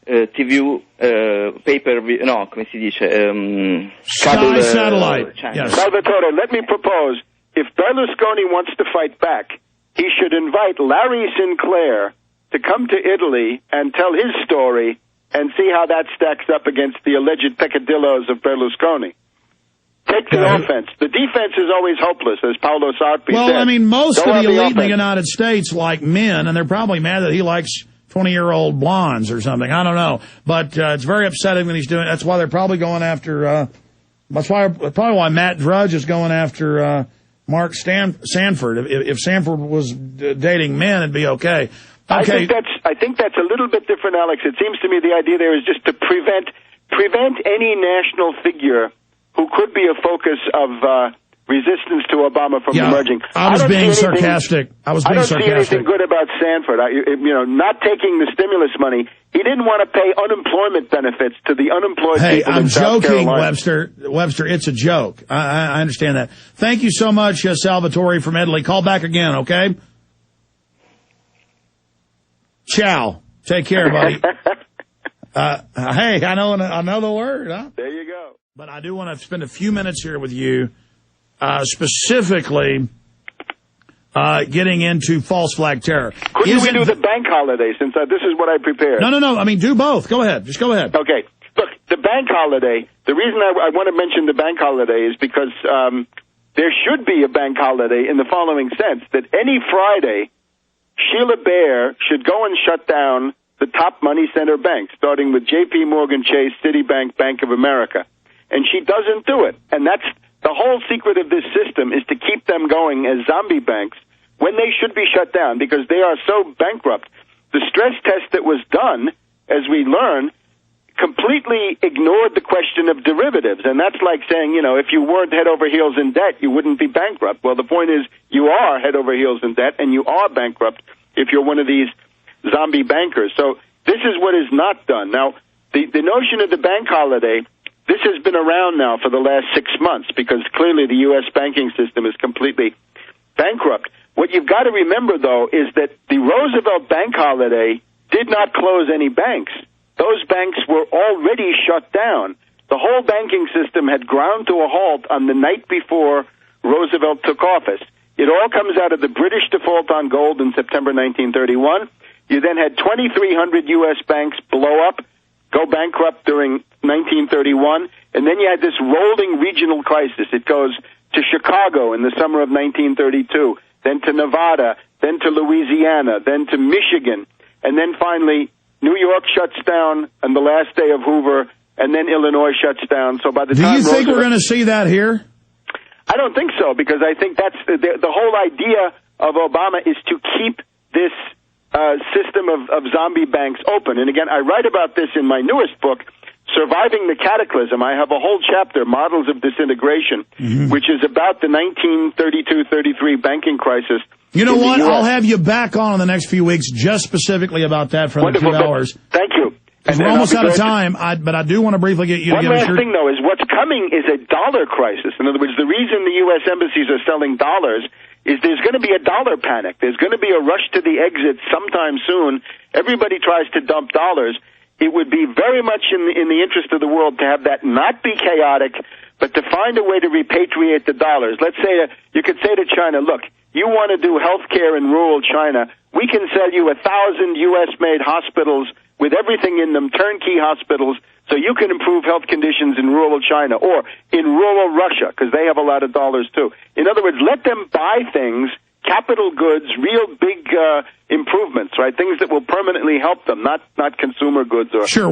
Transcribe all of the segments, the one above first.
TV, no, come si dice? Satellite. Yes. Salvatore, let me propose, if Berlusconi wants to fight back, he should invite Larry Sinclair to come to Italy and tell his story and see how that stacks up against the alleged peccadillos of Berlusconi. Take the offense. The defense is always hopeless, as Paolo Sarpi said. Well, I mean, most of the elite in the United States like men, and they're probably mad that he likes 20-year-old blondes or something. I don't know. But it's very upsetting when he's doing it. That's why they're probably going after that's probably why Matt Drudge is going after Mark Sanford. If Sanford was dating men, it'd be okay. I think that's a little bit different, Alex. It seems to me the idea there is just to prevent any national figure who could be a focus of resistance to Obama from emerging. I was being sarcastic. I don't see anything good about Sanford. Not taking the stimulus money. He didn't want to pay unemployment benefits to the unemployed people in South Carolina. Webster, it's a joke. I understand that. Thank you so much, Salvatore from Italy. Call back again, okay? Ciao. Take care, buddy. Hey, I know the word, huh? There you go. But I do want to spend a few minutes here with you, specifically getting into false flag terror. Couldn't we do the bank holiday, since this is what I prepared? No. I mean, do both. Go ahead. Just go ahead. Okay. Look, the bank holiday, the reason I want to mention the bank holiday is because there should be a bank holiday in the following sense, that any Friday, Sheila Bair should go and shut down the top money center banks, starting with J.P. Morgan Chase, Citibank, Bank of America. And she doesn't do it. And that's the whole secret of this system, is to keep them going as zombie banks when they should be shut down because they are so bankrupt. The stress test that was done, as we learn, completely ignored the question of derivatives. And that's like saying, if you weren't head over heels in debt, you wouldn't be bankrupt. Well, the point is you are head over heels in debt, and you are bankrupt if you're one of these zombie bankers. So this is what is not done. Now, the notion of the bank holiday, this has been around now for the last 6 months because clearly the U.S. banking system is completely bankrupt. What you've got to remember, though, is that the Roosevelt bank holiday did not close any banks. Those banks were already shut down. The whole banking system had ground to a halt on the night before Roosevelt took office. It all comes out of the British default on gold in September 1931. You then had 2,300 U.S. banks blow up, go bankrupt during 1931, and then you had this rolling regional crisis. It goes to Chicago in the summer of 1932, then to Nevada, then to Louisiana, then to Michigan, and then finally New York shuts down on the last day of Hoover, and then Illinois shuts down. So by the time do you think we're going to see that here? I don't think so, because I think that's the whole idea of Obama is to keep this system of zombie banks open. And again, I write about this in my newest book, Surviving the Cataclysm. I have a whole chapter, Models of Disintegration, which is about the 1932-33 banking crisis. You know what? I'll have you back on in the next few weeks just specifically about that for the 2 hours. Thank you. And we're almost out of time, but I do want to briefly get you to give us your... One last thing, though, is what's coming is a dollar crisis. In other words, the reason the U.S. embassies are selling dollars is there's going to be a dollar panic. There's going to be a rush to the exit sometime soon. Everybody tries to dump dollars. It would be very much in the interest of the world to have that not be chaotic, but to find a way to repatriate the dollars. Let's say you could say to China, look, you want to do health care in rural China, we can sell you 1,000 U.S.-made hospitals with everything in them, turnkey hospitals, so you can improve health conditions in rural China or in rural Russia, because they have a lot of dollars too. In other words, let them buy things, capital goods, real big improvements, right? Things that will permanently help them, not consumer goods or... Sure,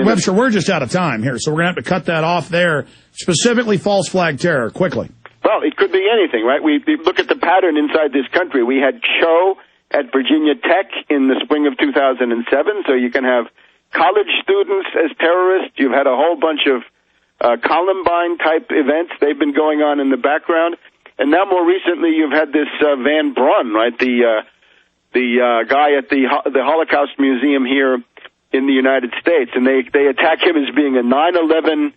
Webster, we're just out of time here, so we're going to have to cut that off there. Specifically false flag terror, quickly. Well, it could be anything, right? We look at the pattern inside this country. We had Cho at Virginia Tech in the spring of 2007, so you can have college students as terrorists. You've had a whole bunch of Columbine-type events. They've been going on in the background. And now more recently you've had this Van Brun, right, the guy at the Holocaust Museum here in the United States, and they attack him as being a 9/11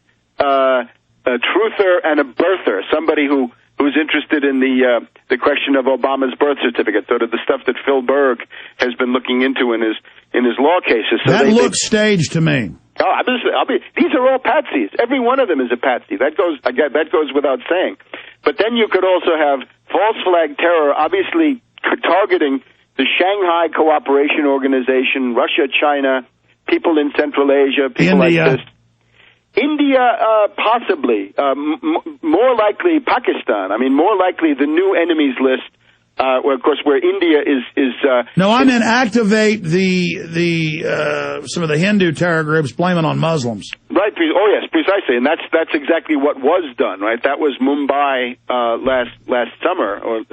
a truther and a birther, somebody who who's interested in the question of Obama's birth certificate, sort of the stuff that Phil Berg has been looking into in his law cases. So that looks staged to me. Oh, these are all patsies. Every one of them is a patsy. That goes without saying. But then you could also have false flag terror, obviously targeting the Shanghai Cooperation Organization, Russia, China, people in Central Asia, people like this. India, possibly. More likely Pakistan. I mean, more likely the new enemies list. Well, of course, where India is. No, I meant activate some of the Hindu terror groups, blame it on Muslims. Right. Oh, yes, precisely, and that's exactly what was done. Right. That was Mumbai last summer, or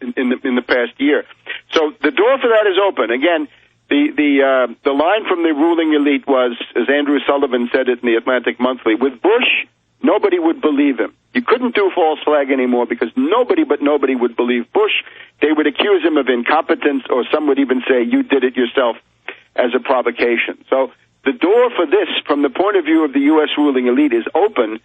in the past year. So the door for that is open. Again, the line from the ruling elite was, as Andrew Sullivan said it in the Atlantic Monthly, with Bush, nobody would believe him. You couldn't do false flag anymore because nobody would believe Bush. They would accuse him of incompetence, or some would even say you did it yourself as a provocation. So the door for this, from the point of view of the U.S. ruling elite, is open.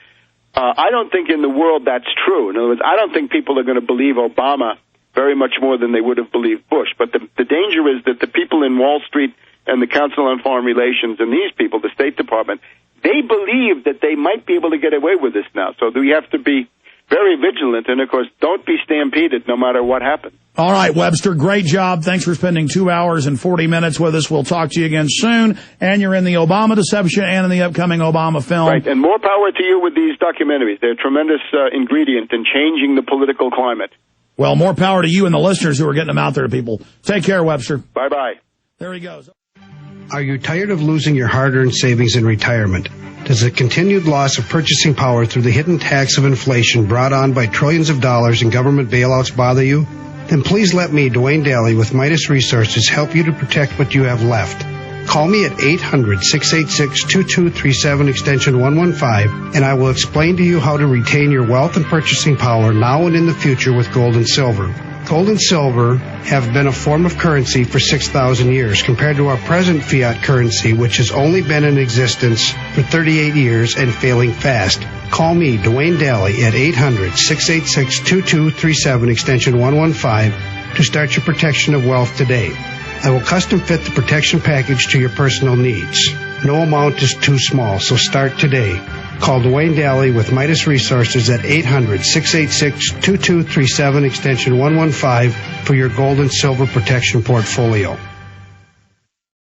I don't think in the world that's true. In other words, I don't think people are going to believe Obama very much more than they would have believed Bush. But the danger is that the people in Wall Street and the Council on Foreign Relations and these people, the State Department, they believe that they might be able to get away with this now. So we have to be very vigilant, and, of course, don't be stampeded no matter what happens. All right, Webster, great job. Thanks for spending 2 hours and 40 minutes with us. We'll talk to you again soon. And you're in the Obama Deception and in the upcoming Obama film. Right, and more power to you with these documentaries. They're a tremendous ingredient in changing the political climate. Well, more power to you and the listeners who are getting them out there to people. Take care, Webster. Bye-bye. There he goes. Are you tired of losing your hard-earned savings in retirement? Does the continued loss of purchasing power through the hidden tax of inflation brought on by trillions of dollars in government bailouts bother you? Then please let me, Dwayne Daly, with Midas Resources, help you to protect what you have left. Call me at 800-686-2237, extension 115, and I will explain to you how to retain your wealth and purchasing power now and in the future with gold and silver. Gold and silver have been a form of currency for 6,000 years compared to our present fiat currency, which has only been in existence for 38 years and failing fast. Call me, Dwayne Daly, at 800-686-2237, extension 115, to start your protection of wealth today. I will custom fit the protection package to your personal needs. No amount is too small, so start today. Call Dwayne Daly with Midas Resources at 800-686-2237, extension 115 for your gold and silver protection portfolio.